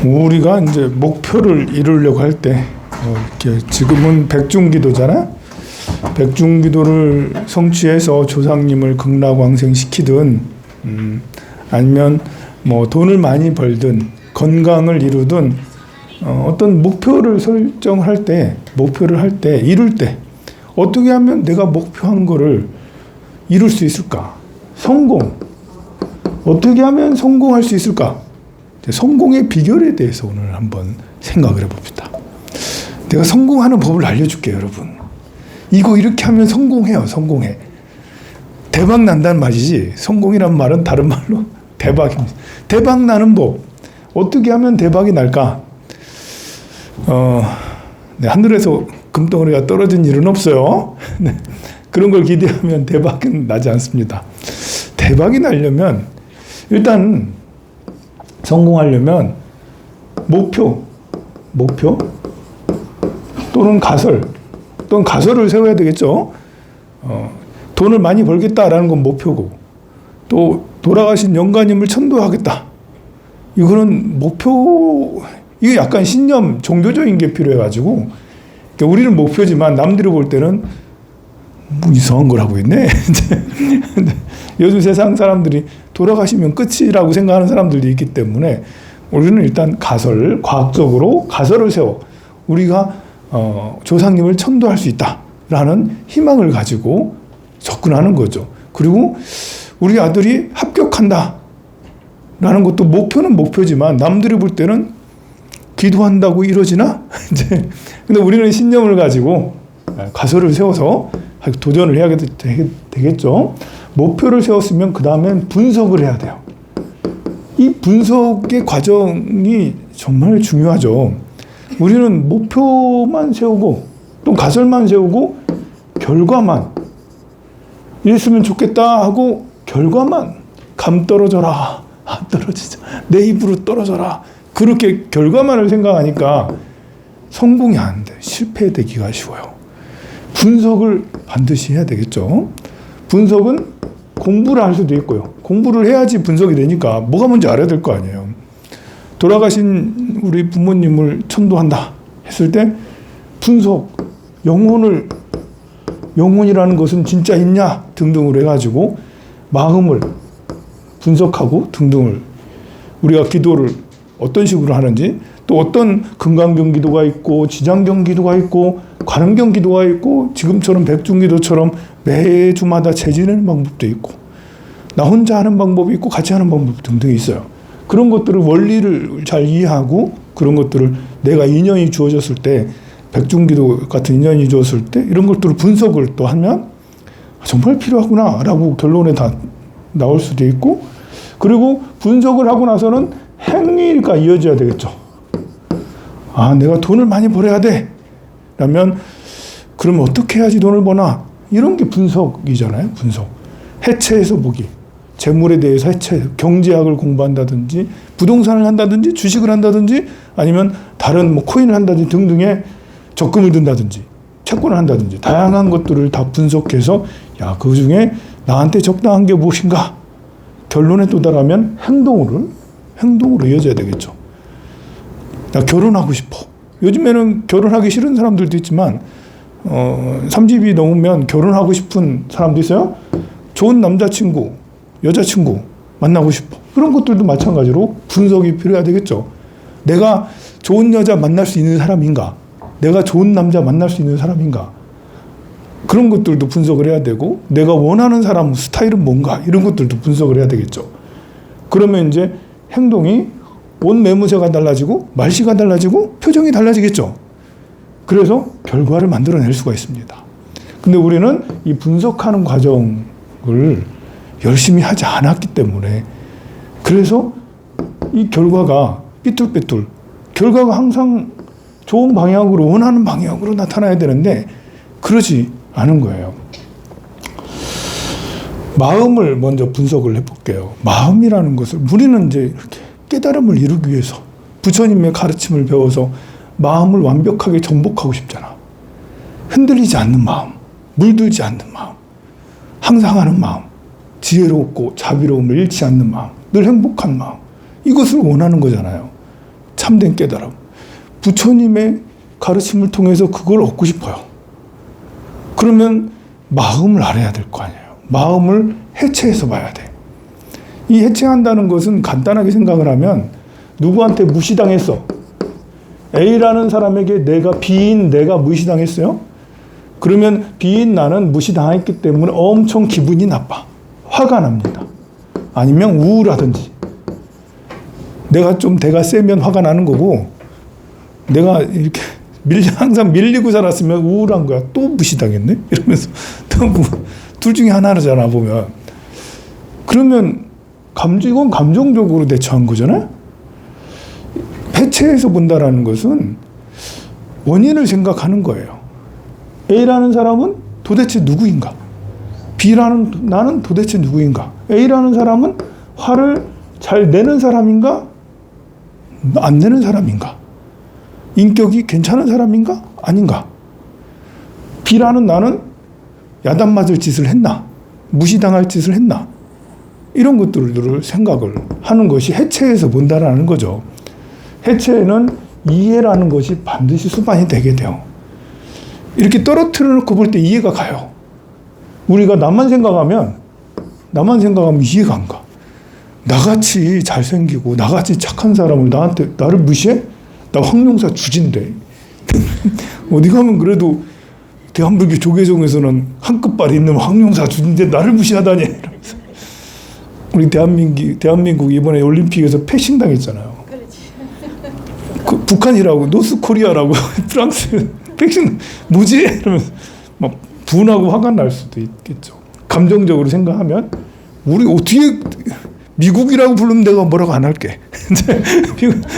우리가 이제 목표를 이루려고 할 때, 이렇게 지금은 백중기도잖아? 백중기도를 성취해서 조상님을 극락왕생시키든, 아니면 뭐 돈을 많이 벌든, 건강을 이루든, 어떤 목표를 설정할 때, 이룰 때, 어떻게 하면 내가 목표한 거를 이룰 수 있을까? 성공. 어떻게 하면 성공할 수 있을까? 성공의 비결에 대해서 오늘 한번 생각을 해봅시다. 내가 성공하는 법을 알려줄게요, 여러분. 이거 이렇게 하면 성공해요, 성공해. 대박 난다는 말이지, 성공이란 말은 다른 말로 대박입니다. 대박 나는 법. 어떻게 하면 대박이 날까? 하늘에서 금덩어리가 떨어진 일은 없어요. 그런 걸 기대하면 대박은 나지 않습니다. 대박이 나려면 일단 성공하려면 목표 또는 가설을 세워야 되겠죠. 돈을 많이 벌겠다라는 건 목표고, 또 돌아가신 영가님을 천도하겠다. 이거는 목표, 이게 약간 신념, 종교적인 게 필요해가지고, 그러니까 우리는 목표지만 남들이 볼 때는 뭐 이상한 걸 하고 있네. 요즘 세상 사람들이 돌아가시면 끝이라고 생각하는 사람들도 있기 때문에 우리는 일단 과학적으로 가설을 세워 우리가 조상님을 천도할 수 있다라는 희망을 가지고 접근하는 거죠. 그리고 우리 아들이 합격한다 라는 것도 목표는 목표지만 남들이 볼 때는 기도한다고 이루어지나? 근데 우리는 신념을 가지고 가설을 세워서 도전을 해야 되겠죠. 목표를 세웠으면 그 다음엔 분석을 해야 돼요. 이 분석의 과정이 정말 중요하죠. 우리는 목표만 세우고 또 가설만 세우고 결과만 이랬으면 좋겠다 하고 결과만 감 떨어져라, 안 떨어지자, 내 입으로 떨어져라, 그렇게 결과만을 생각하니까 성공이 안 돼. 실패되기가 쉬워요. 분석을 반드시 해야 되겠죠. 분석은 공부를 할 수도 있고요. 공부를 해야지 분석이 되니까 뭐가 뭔지 알아야 될 거 아니에요. 돌아가신 우리 부모님을 천도한다 했을 때 분석, 영혼이라는 것은 진짜 있냐 등등으로 해가지고 마음을 분석하고 등등을 우리가 기도를 어떤 식으로 하는지, 또 어떤 금강경 기도가 있고 지장경 기도가 있고 관음경 기도가 있고 지금처럼 백중기도처럼 매주마다 재지내는 방법도 있고 나 혼자 하는 방법이 있고 같이 하는 방법 등등이 있어요. 그런 것들을 원리를 잘 이해하고 그런 것들을 내가 인연이 주어졌을 때, 백중기도 같은 인연이 주어졌을 때 이런 것들을 분석을 또 하면 정말 필요하구나 라고 결론에 다 나올 수도 있고, 그리고 분석을 하고 나서는 행위가 이어져야 되겠죠. 아, 내가 돈을 많이 벌어야 돼 라면 그럼 어떻게 해야지 돈을 버나, 이런 게 분석이잖아요. 분석. 해체해서 보기, 재물에 대해서 해체, 경제학을 공부한다든지 부동산을 한다든지 주식을 한다든지 아니면 다른 뭐 코인을 한다든지 등등의 적금을 든다든지 채권을 한다든지 다양한 것들을 다 분석해서 야, 그 중에 나한테 적당한 게 무엇인가 결론에 도달하면 행동으로 이어져야 되겠죠. 나 결혼하고 싶어. 요즘에는 결혼하기 싫은 사람들도 있지만 30이 넘으면 결혼하고 싶은 사람도 있어요. 좋은 남자친구, 여자친구 만나고 싶어. 그런 것들도 마찬가지로 분석이 필요해야 되겠죠. 내가 좋은 여자 만날 수 있는 사람인가? 내가 좋은 남자 만날 수 있는 사람인가? 그런 것들도 분석을 해야 되고, 내가 원하는 사람 스타일은 뭔가? 이런 것들도 분석을 해야 되겠죠. 그러면 이제 행동이 옷 매무새가 달라지고 말씨가 달라지고 표정이 달라지겠죠. 그래서 결과를 만들어낼 수가 있습니다. 근데 우리는 이 분석하는 과정을 열심히 하지 않았기 때문에, 그래서 이 결과가 삐뚤빼뚤, 결과가 항상 좋은 방향으로, 원하는 방향으로 나타나야 되는데 그러지 않은 거예요. 마음을 먼저 분석을 해볼게요. 마음이라는 것을 우리는 이제 이렇게 깨달음을 이루기 위해서 부처님의 가르침을 배워서 마음을 완벽하게 정복하고 싶잖아. 흔들리지 않는 마음, 물들지 않는 마음, 항상 하는 마음, 지혜롭고 자비로움을 잃지 않는 마음, 늘 행복한 마음. 이것을 원하는 거잖아요. 참된 깨달음. 부처님의 가르침을 통해서 그걸 얻고 싶어요. 그러면 마음을 알아야 될 거 아니에요. 마음을 해체해서 봐야 돼. 이 해체한다는 것은 간단하게 생각을 하면 누구한테 무시당했어. A라는 사람에게 B인 내가 무시당했어요. 그러면 B인 나는 무시당했기 때문에 엄청 기분이 나빠. 화가 납니다. 아니면 우울하든지. 내가 세면 화가 나는 거고, 내가 이렇게 항상 밀리고 살았으면 우울한 거야. 또 무시당했네? 이러면서 둘 중에 하나잖아, 보면. 그러면 이건 감정적으로 대처한 거잖아요? 해체해서 본다라는 것은 원인을 생각하는 거예요. A라는 사람은 도대체 누구인가? B라는 나는 도대체 누구인가? A라는 사람은 화를 잘 내는 사람인가? 안 내는 사람인가? 인격이 괜찮은 사람인가? 아닌가? B라는 나는 야단 맞을 짓을 했나? 무시당할 짓을 했나? 이런 것들을 생각을 하는 것이 해체해서 본다라는 거죠. 해체에는 이해라는 것이 반드시 수반이 되게 돼요. 이렇게 떨어뜨려 놓고 볼 때 이해가 가요. 우리가 나만 생각하면 이해가 안 가. 나같이 잘생기고 나같이 착한 사람을 나를 무시해? 나 황룡사 주진데. 어디 가면 그래도 대한불교 조계종에서는 한 끝발이 있는 황룡사 주진데 나를 무시하다니. 이러면서. 우리 대한민국 이번에 올림픽에서 패싱 당했잖아요. 그 북한이라고, 노스코리아라고, 프랑스 패싱 뭐지? 이러면서 막 분하고 화가 날 수도 있겠죠. 감정적으로 생각하면 우리 어떻게 미국이라고 부르면 내가 뭐라고 안 할게.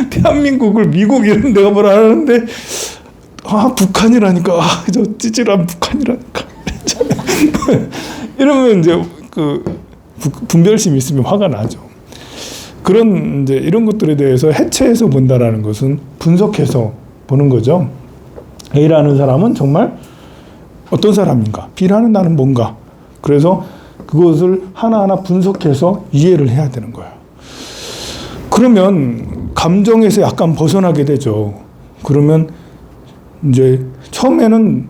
대한민국을 미국 이러면 내가 뭐라 안 하는데 북한이라니까 저 찌질한 북한이라니까 이러면 이제 분별심이 있으면 화가 나죠. 그런 이제 이런 것들에 대해서 해체해서 본다라는 것은 분석해서 보는 거죠. A라는 사람은 정말 어떤 사람인가? B라는 나는 뭔가? 그래서 그것을 하나하나 분석해서 이해를 해야 되는 거예요. 그러면 감정에서 약간 벗어나게 되죠. 그러면 이제 처음에는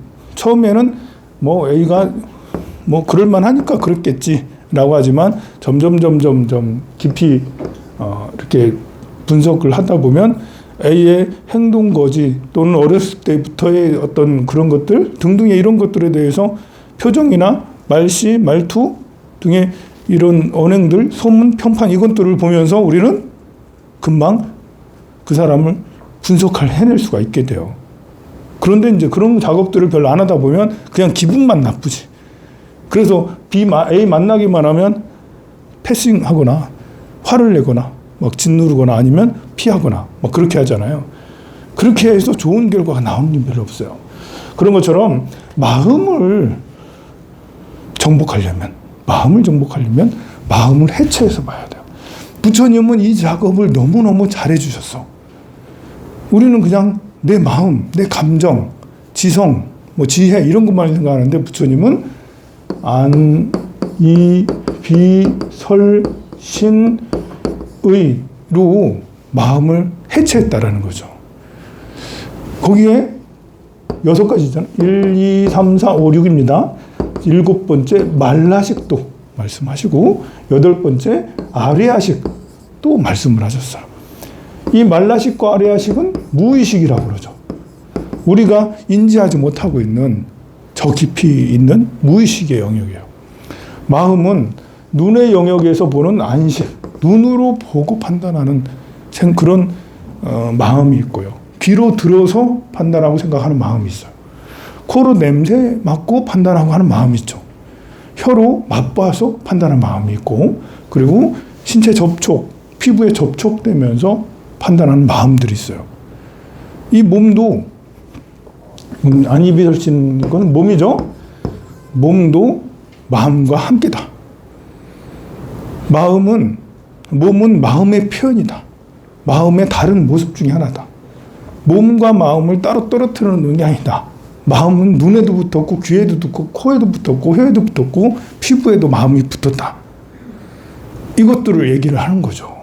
뭐 A가 뭐 그럴만 하니까 그랬겠지라고 하지만 점점 깊이 이렇게 분석을 하다 보면 A의 행동 거지 또는 어렸을 때부터의 어떤 그런 것들 등등의 이런 것들에 대해서 표정이나 말씨, 말투 등의 이런 언행들, 소문, 평판 이것들을 보면서 우리는 금방 그 사람을 해낼 수가 있게 돼요. 그런데 이제 그런 작업들을 별로 안 하다 보면 그냥 기분만 나쁘지. 그래서 A 만나기만 하면 패싱하거나 화를 내거나 막 짓누르거나 아니면 피하거나 막 그렇게 하잖아요. 그렇게 해서 좋은 결과가 나오는 게 별로 없어요. 그런 것처럼 마음을 정복하려면 마음을 해체해서 봐야 돼요. 부처님은 이 작업을 너무너무 잘해 주셨어. 우리는 그냥 내 마음, 내 감정, 지성, 뭐 지혜 이런 것만 생각하는데 부처님은 안, 이, 비, 설, 신, 의로 마음을 해체했다라는 거죠. 거기에 6가지잖아요. 1, 2, 3, 4, 5, 6입니다. 7번째 말라식도 말씀하시고 8번째 아레아식도 말씀을 하셨어요. 이 말라식과 아레아식은 무의식이라고 그러죠. 우리가 인지하지 못하고 있는 저 깊이 있는 무의식의 영역이에요. 마음은 눈의 영역에서 보는 안식, 눈으로 보고 판단하는 그런 마음이 있고요. 귀로 들어서 판단하고 생각하는 마음이 있어요. 코로 냄새 맡고 판단하고 하는 마음이 있죠. 혀로 맛봐서 판단하는 마음이 있고, 그리고 신체 접촉, 피부에 접촉되면서 판단하는 마음들이 있어요. 이 몸도 안입이 설치는 건 몸이죠. 몸도 마음과 함께다. 몸은 마음의 표현이다. 마음의 다른 모습 중에 하나다. 몸과 마음을 따로 떨어뜨리는 게 아니다. 마음은 눈에도 붙었고 귀에도 붙었고 코에도 붙었고 혀에도 붙었고 피부에도 마음이 붙었다. 이것들을 얘기를 하는 거죠.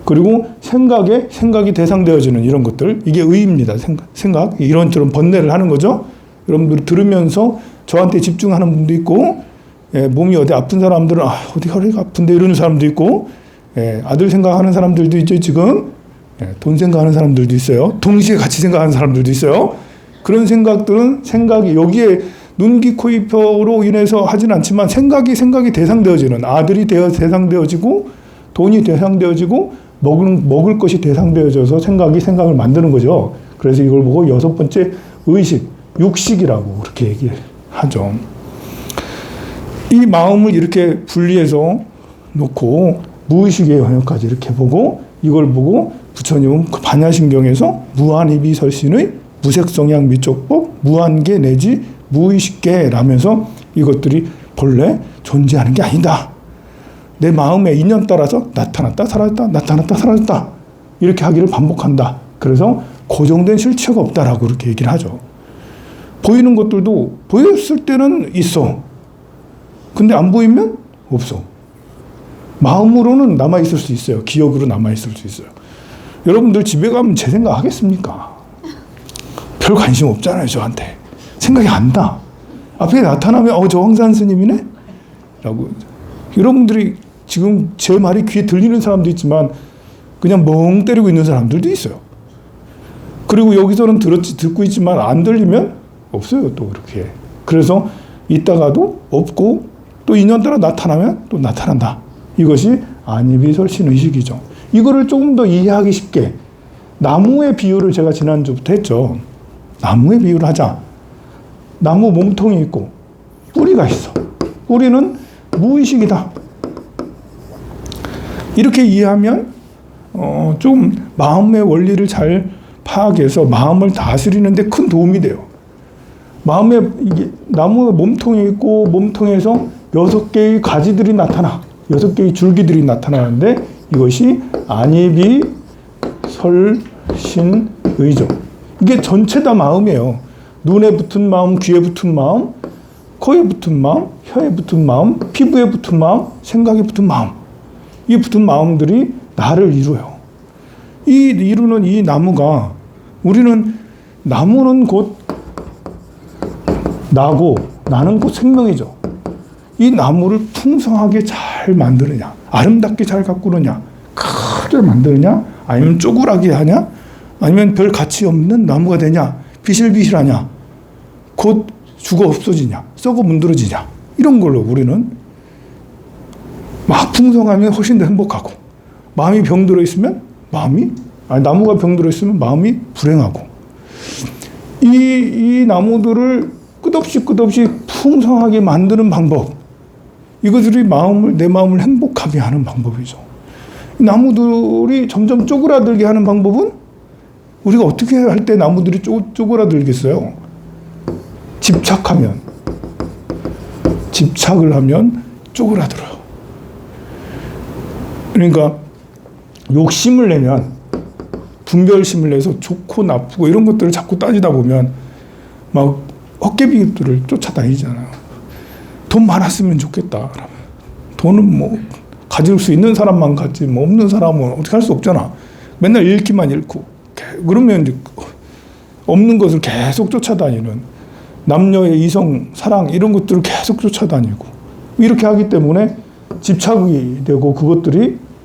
그리고 생각이 대상되어지는 이런 것들, 이게 의입니다. 생각. 이런저런 번뇌를 하는 거죠. 여러분들이 들으면서 저한테 집중하는 분도 있고, 몸이 어디 아픈 사람들은 어디 허리가 아픈데 이러는 사람도 있고, 아들 생각하는 사람들도 있죠. 지금 돈 생각하는 사람들도 있어요. 동시에 같이 생각하는 사람들도 있어요. 그런 생각들은 생각이 여기에 눈, 귀, 코, 입, 혀로 인해서 하진 않지만 생각이 대상되어지는, 아들이 대상되어지고 돈이 대상되어지고 먹을 것이 대상되어져서 생각을 만드는 거죠. 그래서 이걸 보고 6번째 의식, 육식이라고 그렇게 얘기하죠. 이 마음을 이렇게 분리해서 놓고 무의식의 영역까지 이렇게 보고, 이걸 보고 부처님은 그 반야신경에서 무한이비설신의 무색성양 미촉법 무한계 내지 무의식계라면서 이것들이 본래 존재하는 게 아니다. 내 마음의 인연 따라서 나타났다 사라졌다 나타났다 사라졌다 이렇게 하기를 반복한다. 그래서 고정된 실체가 없다라고 그렇게 얘기를 하죠. 보이는 것들도 보였을 때는 있어. 근데 안 보이면 없어. 마음으로는 남아있을 수 있어요. 기억으로 남아있을 수 있어요. 여러분들 집에 가면 제 생각 하겠습니까? 별 관심 없잖아요, 저한테. 생각이 안 나. 앞에 나타나면, 저 황산 스님이네? 라고. 여러분들이 지금 제 말이 귀에 들리는 사람도 있지만, 그냥 멍 때리고 있는 사람들도 있어요. 그리고 여기서는 듣고 있지만, 안 들리면 없어요, 또 그렇게. 그래서 있다가도 없고, 또 인연 따라 나타나면 또 나타난다. 이것이 안이비설신의식이죠. 이거를 조금 더 이해하기 쉽게 나무의 비유를 제가 지난주부터 했죠. 나무의 비유를 하자. 나무 몸통이 있고 뿌리가 있어. 뿌리는 무의식이다. 이렇게 이해하면 좀 마음의 원리를 잘 파악해서 마음을 다스리는 데 큰 도움이 돼요. 이게 나무의 몸통이 있고 몸통에서 6개의 가지들이 나타나. 6개의 줄기들이 나타나는데 이것이 안이비설신의죠. 이게 전체 다 마음이에요. 눈에 붙은 마음, 귀에 붙은 마음, 코에 붙은 마음, 혀에 붙은 마음, 피부에 붙은 마음, 생각에 붙은 마음. 이 붙은 마음들이 나를 이루어요. 이 이루는 이 나무가 나무는 곧 나고 나는 곧 생명이죠. 이 나무를 풍성하게 잘 만드느냐, 아름답게 잘 가꾸느냐, 크게 만드느냐, 아니면 쪼그라게 하냐, 아니면 별 가치 없는 나무가 되냐, 비실비실하냐, 곧 죽어 없어지냐, 썩어 문드러지냐, 이런 걸로 우리는 막 풍성하면 훨씬 더 행복하고, 마음이 병들어 있으면 나무가 병들어 있으면 마음이 불행하고, 이 나무들을 끝없이 풍성하게 만드는 방법, 이것들이 내 마음을 행복하게 하는 방법이죠. 나무들이 점점 쪼그라들게 하는 방법은 우리가 어떻게 할 때 나무들이 쪼그라들겠어요? 집착을 하면 쪼그라들어요. 그러니까 욕심을 내면, 분별심을 내서 좋고 나쁘고 이런 것들을 자꾸 따지다 보면 막 헛개비들을 쫓아다니잖아요. 돈 많았으면 좋겠다. 돈은 가질 수 있는 사람만 갖지 없는 사람은 어떻게 할 수 없잖아. 맨날 잃기만 잃고 그러면 이제 없는 것을 계속 쫓아다니는, 남녀의 이성 사랑 이런 것들을 계속 쫓아다니고 이렇게 하기 때문에 집착이 되고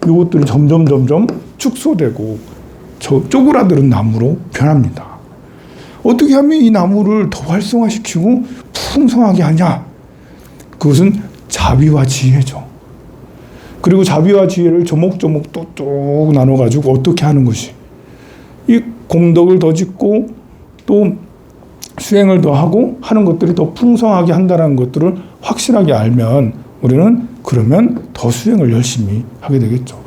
이것들이 점점 축소되고 쪼그라드는 나무로 변합니다. 어떻게 하면 이 나무를 더 활성화시키고 풍성하게 하냐? 그것은 자비와 지혜죠. 그리고 자비와 지혜를 조목조목 또 나눠가지고 어떻게 하는 것이, 이 공덕을 더 짓고 또 수행을 더 하고 하는 것들이 더 풍성하게 한다는 것들을 확실하게 알면 우리는 그러면 더 수행을 열심히 하게 되겠죠.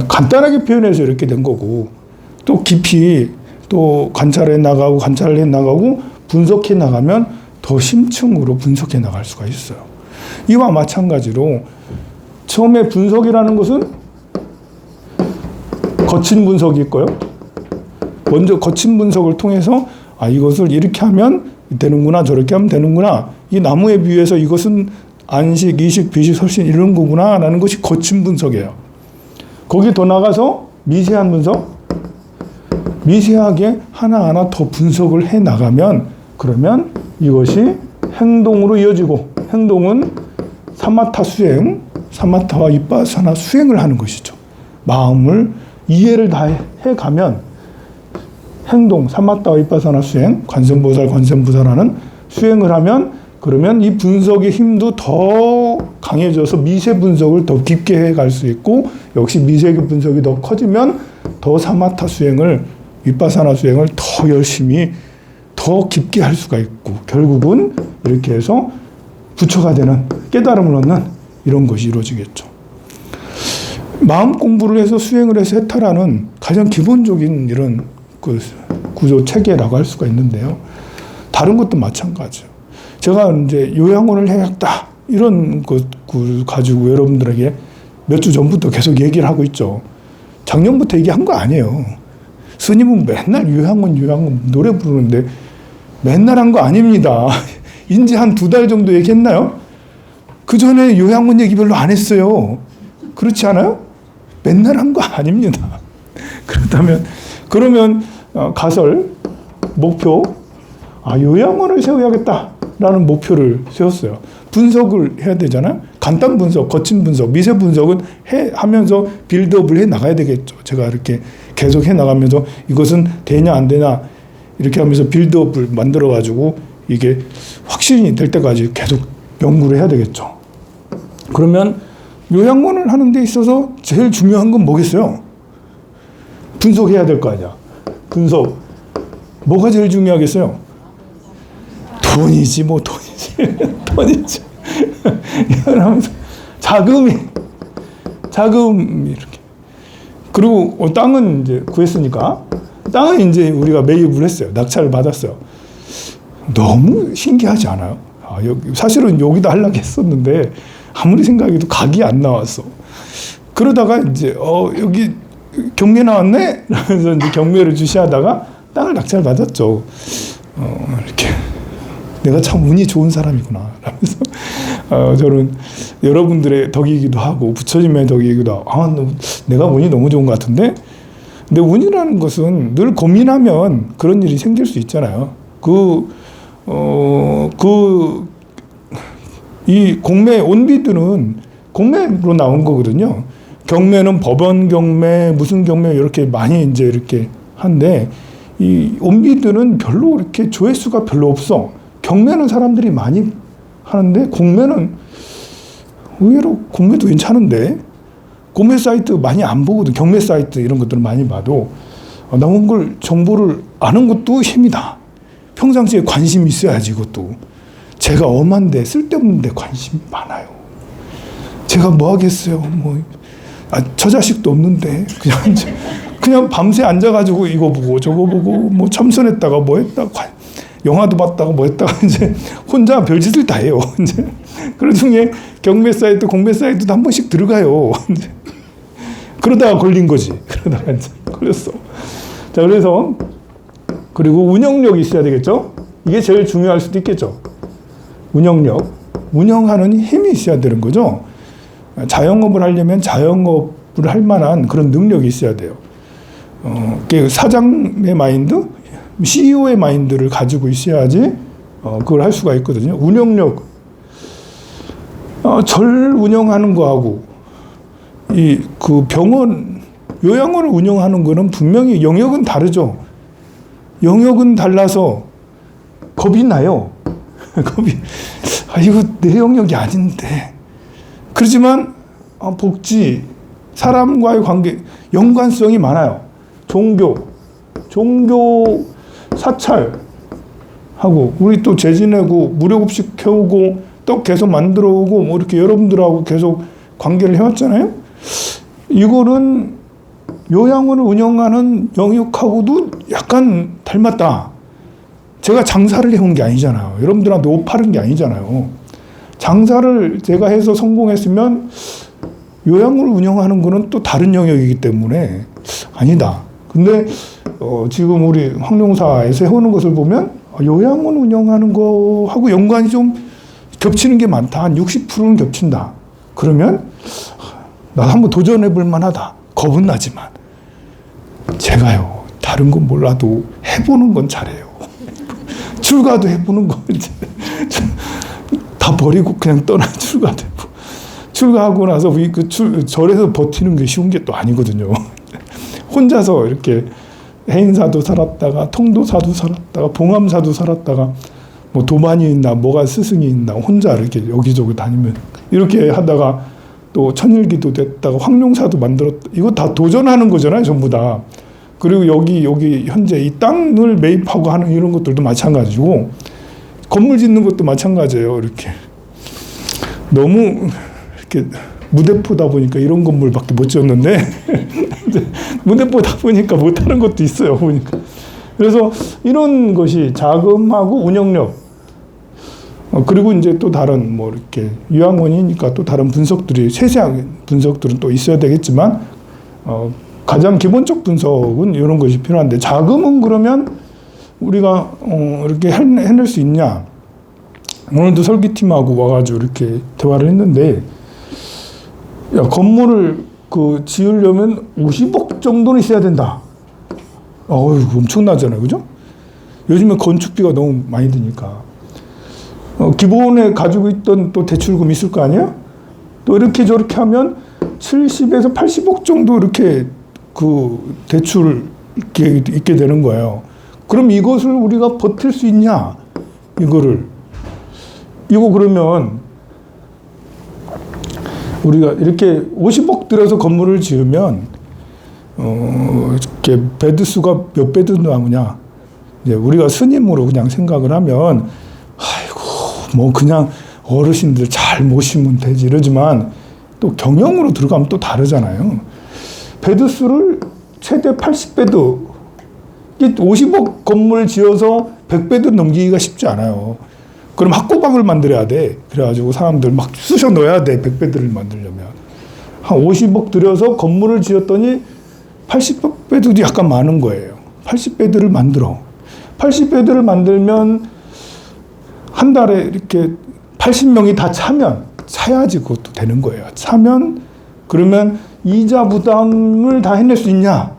간단하게 표현해서 이렇게 된 거고, 또 깊이 또 관찰해 나가고 분석해 나가면 더 심층으로 분석해 나갈 수가 있어요. 이와 마찬가지로 처음에 분석이라는 것은 거친 분석이 있고요. 먼저 거친 분석을 통해서 이것을 이렇게 하면 되는구나, 저렇게 하면 되는구나. 이 나무에 비유해서 이것은 안식, 이식, 비식, 설신 이런 거구나라는 것이 거친 분석이에요. 거기 더 나가서 미세한 분석, 미세하게 하나하나 더 분석을 해 나가면 그러면 이것이 행동으로 이어지고 행동은 사마타 수행, 사마타와 이빠사나 수행을 하는 것이죠. 마음을 이해를 다 해가면 행동, 사마타와 이빠사나 수행, 관세음보살하는 수행을 하면 그러면 이 분석의 힘도 더 강해져서 미세 분석을 더 깊게 해갈 수 있고 역시 미세 분석이 더 커지면 더 사마타 수행을, 위파사나 수행을 더 열심히 더 깊게 할 수가 있고 결국은 이렇게 해서 부처가 되는 깨달음을 얻는 이런 것이 이루어지겠죠. 마음 공부를 해서 수행을 해서 해탈하는 가장 기본적인 이런 그 구조 체계라고 할 수가 있는데요. 다른 것도 마찬가지예요. 제가 이제 요양원을 해야겠다 이런 것 가지고 여러분들에게 몇 주 전부터 계속 얘기를 하고 있죠. 작년부터 얘기한 거 아니에요. 스님은 맨날 요양원 노래 부르는데 맨날 한 거 아닙니다. 이제 한 2달 정도 얘기했나요? 그 전에 요양원 얘기 별로 안 했어요. 그렇지 않아요? 맨날 한 거 아닙니다. 그러면 가설, 목표, 요양원을 세워야겠다라는 목표를 세웠어요. 분석을 해야 되잖아요. 간단 분석, 거친 분석, 미세 분석은 하면서 빌드업을 해 나가야 되겠죠. 제가 이렇게 계속 해 나가면서 이것은 되냐 안 되냐 이렇게 하면서 빌드업을 만들어 가지고 이게 확신이 될 때까지 계속 연구를 해야 되겠죠. 그러면 요양원을 하는 데 있어서 제일 중요한 건 뭐겠어요? 분석해야 될 거 아니야. 분석. 뭐가 제일 중요하겠어요? 돈이지. 돈이지. 이러면서 자금 이렇게. 그리고 땅은 이제 구했으니까 땅은 이제 우리가 매입을 했어요. 낙찰을 받았어요. 너무 신기하지 않아요? 사실은 여기다 하려고 했었는데 아무리 생각해도 각이 안 나왔어. 그러다가 이제 여기 경매 나왔네? 그래서 이제 경매를 주시하다가 땅을 낙찰 받았죠. 이렇게 내가 참 운이 좋은 사람이구나. 라면서 저는 여러분들의 덕이기도 하고 부처님의 덕이기도 하고 내가 운이 너무 좋은 것 같은데 근데 운이라는 것은 늘 고민하면 그런 일이 생길 수 있잖아요. 이 공매 온비들은 공매로 나온 거거든요. 경매는 법원 경매, 무슨 경매 이렇게 많이 이제 이렇게 한데 이 온비들은 별로 이렇게 조회수가 별로 없어. 경매는 사람들이 많이 하는데 공매는 의외로 공매도 괜찮은데 공매 사이트 많이 안 보거든. 경매 사이트 이런 것들을 많이 봐도 나온 걸 정보를 아는 것도 힘이다. 평상시에 관심이 있어야지. 이것도 제가 엄한데 쓸데없는데 관심이 많아요. 제가 뭐 하겠어요. 저 자식도 없는데 그냥 밤새 앉아가지고 이거 보고 저거 보고 뭐 참선했다가 뭐 했다가 영화도 봤다가 뭐 했다가 이제 혼자 별짓을 다 해요. 이제 그런 중에 경매 사이트, 공매 사이트도 한 번씩 들어가요. 이제 그러다가 걸린 거지. 그러다가 이제 걸렸어. 자, 그래서 그리고 운영력이 있어야 되겠죠. 이게 제일 중요할 수도 있겠죠. 운영력, 운영하는 힘이 있어야 되는 거죠. 자영업을 하려면 자영업을 할 만한 그런 능력이 있어야 돼요. 사장의 마인드, CEO의 마인드를 가지고 있어야지 그걸 할 수가 있거든요. 운영력, 절 운영하는 거하고 그 병원, 요양원을 운영하는 거는 분명히 영역은 다르죠. 영역은 달라서 겁이 나요. 이거 내 영역이 아닌데. 그렇지만 복지, 사람과의 관계, 연관성이 많아요. 종교 사찰하고 우리 또 재지내고 무료급식 해오고 떡 계속 만들어 오고 뭐 이렇게 여러분들하고 계속 관계를 해왔잖아요. 이거는 요양원을 운영하는 영역하고도 약간 닮았다. 제가 장사를 해온 게 아니잖아요. 여러분들한테 옷 파는 게 아니잖아요. 장사를 제가 해서 성공했으면 요양원을 운영하는 거는 또 다른 영역이기 때문에 아니다. 근데 지금 우리 황룡사에서 해오는 것을 보면 요양원 운영하는 거하고 연관이 좀 겹치는 게 많다. 한 60%는 겹친다. 그러면 나 한번 도전해 볼 만하다. 겁은 나지만 제가요 다른 건 몰라도 해보는 건 잘해요. 출가도 해보는 거 이제 다 버리고 그냥 떠난 출가도 해보고 출가하고 나서 절에서 버티는 게 쉬운 게 또 아니거든요. 혼자서 이렇게 해인사도 살았다가 통도사도 살았다가 봉암사도 살았다가 뭐 도반이 있나 뭐가 스승이 있나 혼자 이렇게 여기저기 다니면 이렇게 하다가 또 천일기도 됐다가 황룡사도 만들었다. 이거 다 도전하는 거잖아요, 전부 다. 그리고 여기 현재 이 땅을 매입하고 하는 이런 것들도 마찬가지고 건물 짓는 것도 마찬가지예요. 이렇게 너무 이렇게 무대포다 보니까 이런 건물밖에 못 지었는데 무대포다 보니까 못하는 것도 있어요. 보니까. 그래서 이런 것이 자금하고 운영력 그리고 이제 또 다른 뭐 이렇게 유학원이니까 또 다른 분석들이 세세한 분석들은 또 있어야 되겠지만 가장 기본적 분석은 이런 것이 필요한데 자금은 그러면 우리가 이렇게 해낼 수 있냐? 오늘도 설계팀하고 와가지고 이렇게 대화를 했는데 야, 건물을 지으려면 50억 정도는 있어야 된다. 엄청나잖아요, 그죠? 요즘에 건축비가 너무 많이 드니까 기본에 가지고 있던 또 대출금 있을 거 아니에요? 또 이렇게 저렇게 하면 70에서 80억 정도 이렇게 대출 있게 되는 거예요. 그럼 이것을 우리가 버틸 수 있냐? 이거 그러면 우리가 이렇게 50억 들여서 건물을 지으면 이렇게 베드 수가 몇 베드 남으냐? 이제 우리가 스님으로 그냥 생각을 하면 아이고 뭐 그냥 어르신들 잘 모시면 되지 이러지만 또 경영으로 들어가면 또 다르잖아요. 베드 수를 최대 80베드 50억 건물 지어서 100베드 넘기기가 쉽지 않아요. 그럼 학고방을 만들어야 돼. 그래가지고 사람들 막 쑤셔 넣어야 돼. 100베드를 만들려면. 한 50억 들여서 건물을 지었더니 80베드도 약간 많은 거예요. 80베드를 만들어. 80베드를 만들면 한 달에 이렇게 80명이 다 차야지 그것도 되는 거예요. 차면 그러면 이자 부담을 다 해낼 수 있냐?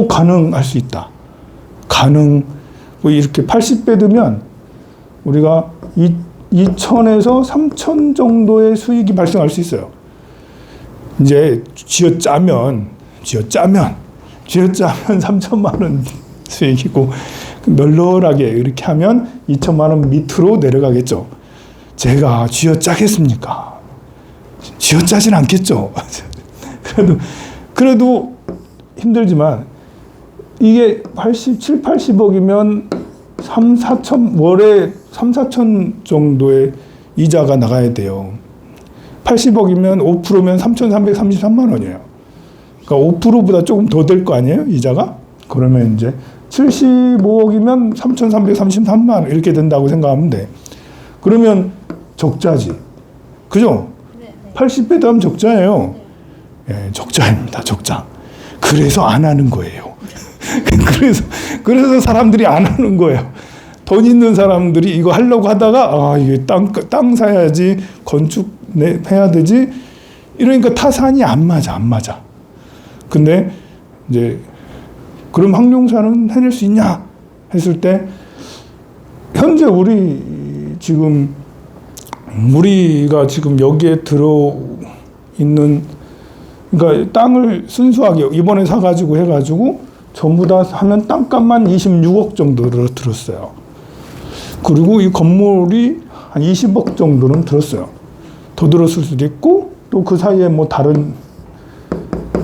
가능할 수 있다. 뭐 이렇게 80베드면 우리가 2천에서 3천 정도의 수익이 발생할 수 있어요. 이제 쥐어짜면 3천만 원 수익이고 널널하게 이렇게 하면 2천만 원 밑으로 내려가겠죠. 제가 쥐어짜겠습니까? 쥐어짜진 않겠죠. 그래도 힘들지만 이게 87, 80억이면 월에 3, 4천 정도의 이자가 나가야 돼요. 80억이면 5%면 3,333만 원이에요. 그러니까 5%보다 조금 더 될 거 아니에요? 이자가? 그러면 이제 75억이면 3,333만 원 이렇게 된다고 생각하면 돼. 그러면 적자지. 그죠? 80배도 하면 적자예요. 예, 적자입니다. 적자. 그래서 안 하는 거예요. 그래서 사람들이 안 하는 거예요. 돈 있는 사람들이 이거 하려고 하다가 이게 땅 사야지 건축 해야 되지 이러니까 타산이 안 맞아. 근데 이제 그럼 황룡사는 해낼 수 있냐 했을 때 현재 우리가 지금 여기에 들어 있는 그러니까 땅을 순수하게 이번에 사가지고 해가지고 전부 다 하면 땅값만 26억 정도 들었어요. 그리고 이 건물이 한 20억 정도는 들었어요. 더 들었을 수도 있고 또 그 사이에 뭐 다른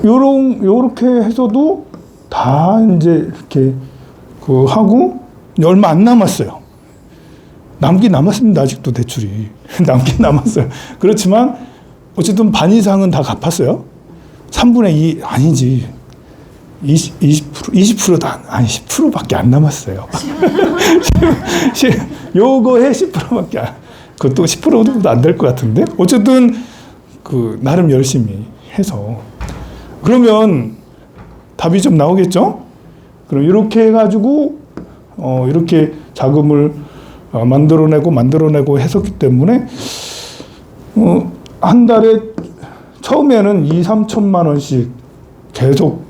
요렇게 해서도 다 이제 이렇게 하고 얼마 안 남았어요. 남긴 남았습니다. 아직도 대출이 남긴 남았어요. 그렇지만 어쨌든 반 이상은 다 갚았어요. 3분의 2 아니지. 20%도 아니 10%밖에 안 남았어요. 요거에 10%밖에 그것도 10%도 안 될 것 같은데 어쨌든 나름 열심히 해서 그러면 답이 좀 나오겠죠? 그럼 이렇게 해가지고 이렇게 자금을 만들어내고 했었기 때문에 한 달에 처음에는 2, 3천만 원씩 계속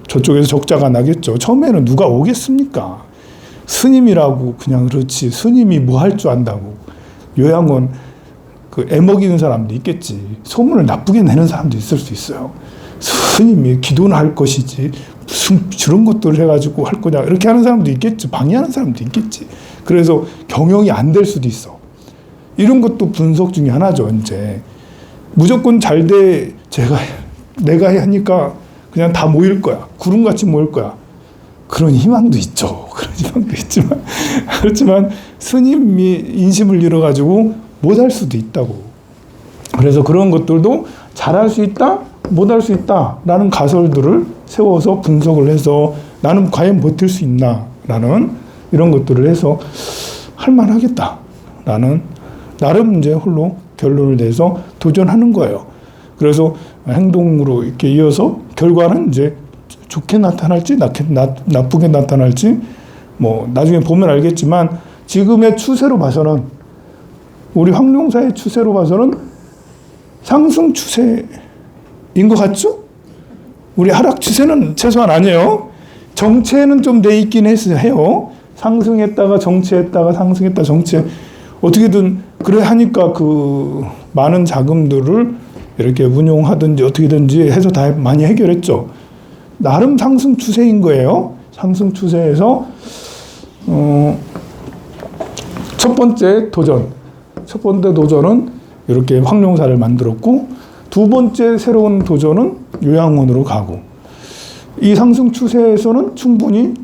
저쪽에서 적자가 나겠죠. 처음에는 누가 오겠습니까? 스님이라고 그냥 그렇지. 스님이 뭐 할 줄 안다고. 요양원 애먹이는 사람도 있겠지. 소문을 나쁘게 내는 사람도 있을 수 있어요. 스님이 기도는 할 것이지 무슨 저런 것들을 해가지고 할 거냐 이렇게 하는 사람도 있겠지. 방해하는 사람도 있겠지. 그래서 경영이 안 될 수도 있어. 이런 것도 분석 중에 하나죠. 이제 무조건 잘 돼. 내가 하니까 그냥 다 모일 거야. 구름같이 모일 거야. 그런 희망도 있죠. 그런 희망도 있지만 그렇지만 스님이 인심을 잃어가지고 못할 수도 있다고. 그래서 그런 것들도 잘할 수 있다, 못할 수 있다라는 가설들을 세워서 분석을 해서 나는 과연 버틸 수 있나라는 이런 것들을 해서 할만하겠다라는 나름 이제 홀로 결론을 내서 도전하는 거예요. 그래서 행동으로 이렇게 이어서 결과는 이제 좋게 나타날지 나쁘게 나타날지 뭐 나중에 보면 알겠지만 지금의 추세로 봐서는 우리 황룡사의 추세로 봐서는 상승 추세인 것 같죠? 우리 하락 추세는 최소한 아니에요. 정체는 좀 돼 있긴 해요. 상승했다가 정체했다가 상승했다 정체 어떻게든 그래 하니까 그 많은 자금들을 이렇게 운용하든지 어떻게든지 해서 다 많이 해결했죠. 나름 상승 추세인 거예요. 상승 추세에서 첫 번째 도전은 이렇게 황룡사를 만들었고 두 번째 새로운 도전은 요양원으로 가고 이 상승 추세에서는 충분히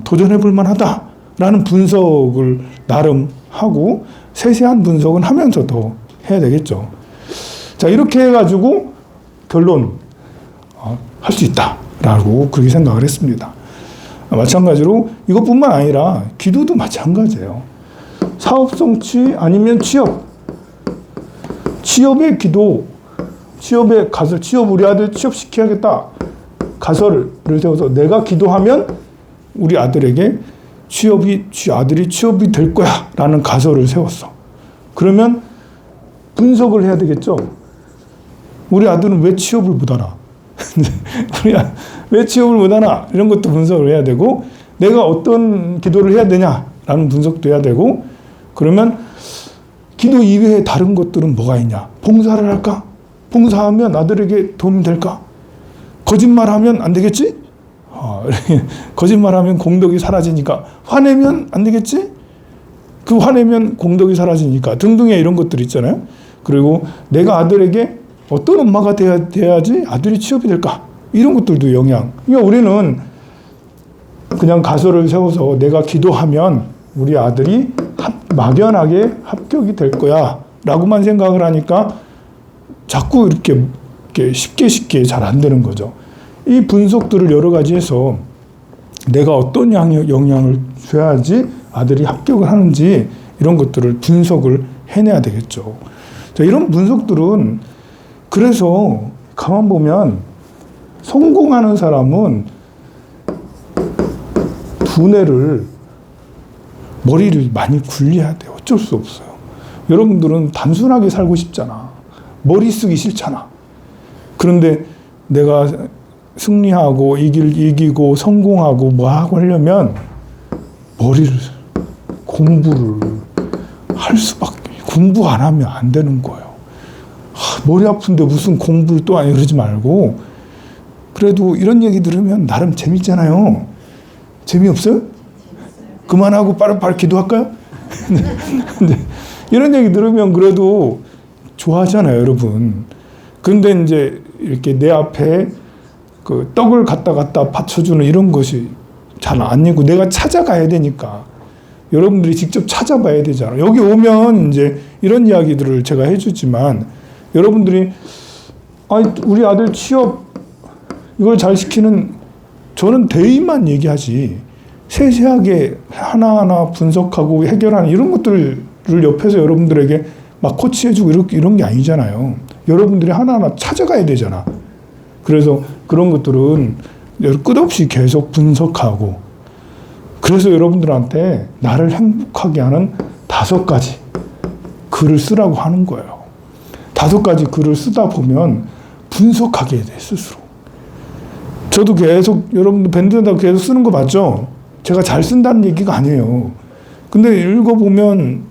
도전해 볼 만하다라는 분석을 나름 하고 세세한 분석은 하면서 더 해야 되겠죠. 자, 이렇게 해가지고 결론 할 수 있다라고 그렇게 생각을 했습니다. 마찬가지로 이것뿐만 아니라 기도도 마찬가지예요. 사업 성취 아니면 취업의 기도, 취업의 가설, 우리 아들 취업시켜야겠다. 가설을 세워서 내가 기도하면 우리 아들에게 아들이 취업이 될 거야 라는 가설을 세웠어. 그러면 분석을 해야 되겠죠. 우리 아들은 왜 취업을 못하나? 왜 취업을 못하나? 이런 것도 분석을 해야 되고 내가 어떤 기도를 해야 되냐라는 분석도 해야 되고 그러면 기도 이외에 다른 것들은 뭐가 있냐? 봉사를 할까? 봉사하면 아들에게 도움이 될까? 거짓말하면 안 되겠지? 거짓말하면 공덕이 사라지니까 화내면 안 되겠지? 그 화내면 공덕이 사라지니까 등등의 이런 것들 있잖아요. 그리고 내가 아들에게 어떤 엄마가 돼야지 아들이 취업이 될까? 이런 것들도 영향. 그러니까 우리는 그냥 가설을 세워서 내가 기도하면 우리 아들이 막연하게 합격이 될 거야 라고만 생각을 하니까 자꾸 이렇게 쉽게 잘 안 되는 거죠. 이 분석들을 여러 가지 해서 내가 어떤 영향을 줘야지 아들이 합격을 하는지 이런 것들을 분석을 해내야 되겠죠. 자, 이런 분석들은 그래서 가만 보면 성공하는 사람은 두뇌를 머리를 많이 굴려야 돼요. 어쩔 수 없어요. 여러분들은 단순하게 살고 싶잖아. 머리 쓰기 싫잖아. 그런데 내가 승리하고 이기고 성공하고 뭐 하고 하려면 공부를 할 수밖에. 공부 안 하면 안 되는 거예요. 머리 아픈데 무슨 공부를 또 하냐 그러지 말고 그래도 이런 얘기 들으면 나름 재밌잖아요. 재미없어요? 그만하고 빠르빠르 기도할까요? 근데 이런 얘기 들으면 그래도 좋아하잖아요, 여러분. 근데 이제 이렇게 내 앞에 그 떡을 갖다 받쳐주는 이런 것이 잘 안 있고 내가 찾아가야 되니까 여러분들이 직접 찾아봐야 되잖아요. 여기 오면 이제 이런 이야기들을 제가 해주지만 여러분들이 우리 아들 취업 이걸 잘 시키는 저는 대의만 얘기하지 세세하게 하나하나 분석하고 해결하는 이런 것들을 옆에서 여러분들에게 막 코치해주고 이런 게 아니잖아요. 여러분들이 하나하나 찾아가야 되잖아. 그래서 그런 것들은 끝없이 계속 분석하고 그래서 여러분들한테 나를 행복하게 하는 5가지 글을 쓰라고 하는 거예요. 5가지 글을 쓰다 보면 분석하게 돼, 스스로. 저도 계속, 여러분들 밴드에다 계속 쓰는 거 봤죠? 제가 잘 쓴다는 얘기가 아니에요. 근데 읽어보면,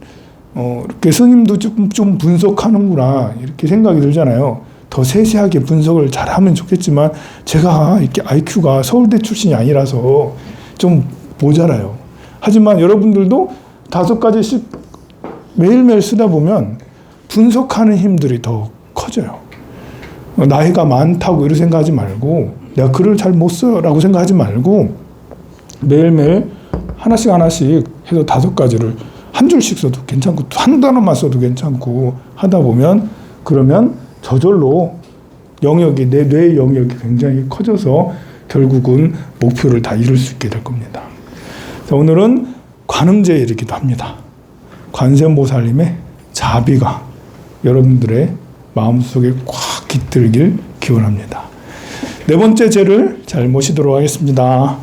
이렇게 스님도 좀 분석하는구나, 이렇게 생각이 들잖아요. 더 세세하게 분석을 잘하면 좋겠지만, 제가 이렇게 IQ가 서울대 출신이 아니라서 좀 모자라요. 하지만 여러분들도 5가지씩 매일매일 쓰다 보면 분석하는 힘들이 더 커져요. 나이가 많다고 이렇게 생각하지 말고, 내가 글을 잘 못 써라고 생각하지 말고, 매일매일 하나씩 해서 5가지를 한 줄씩 써도 괜찮고, 한 단어만 써도 괜찮고 하다 보면, 그러면 저절로 영역이, 내 뇌의 영역이 굉장히 커져서 결국은 목표를 다 이룰 수 있게 될 겁니다. 자, 오늘은 관음제일이기도 합니다. 관세음보살님의 자비가 여러분들의 마음속에 꽉 깃들길 기원합니다. 4번째 제를 잘 모시도록 하겠습니다.